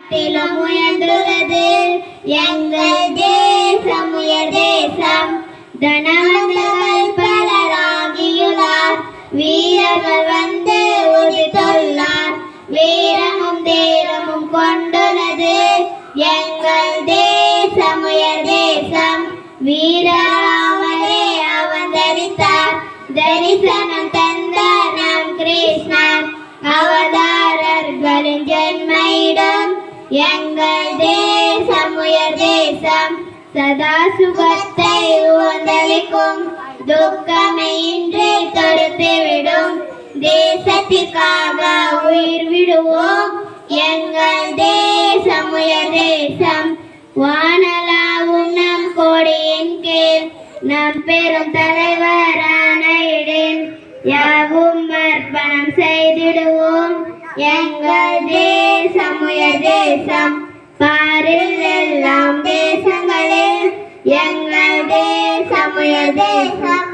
உயர்ந்துள்ளது எங்கள் தேசம் உயர் தேசம். தனவந்தர்கள் பலராகியுள்ளார், வீரர்கள் வந்து உதித்துள்ளார். வீரமும் தீரமும் கொண்டுள்ளது எங்கள் தேசம் உயர் தேசம். வீரராமரே அவதரித்தார், தரிசனம் தந்த நம் கிருஷ்ணன். அவதாரர்களின் ஜென்மயிடம் எங்கள் தேசம் உயர் தேசம். சதா சுகத்தை உந்தளிக்கும், துக்கமை இன்றி தொடுத்துவிடும். தேசத்திற்காக உயிர் விடுவோம் எங்கள் தேசம் உயர் தேசம். வானலாவும் நம் கொடியின் கீழ் நம் பெரும் தலைவரான இடின் யாவும் அர்ப்பணம் செய்திடுவோம் எங்கள் தேசம் உயர் தேசம். பாரில் எல்லாம் தேசங்களில் எங்கள் தேசம் உயர் தேசம்.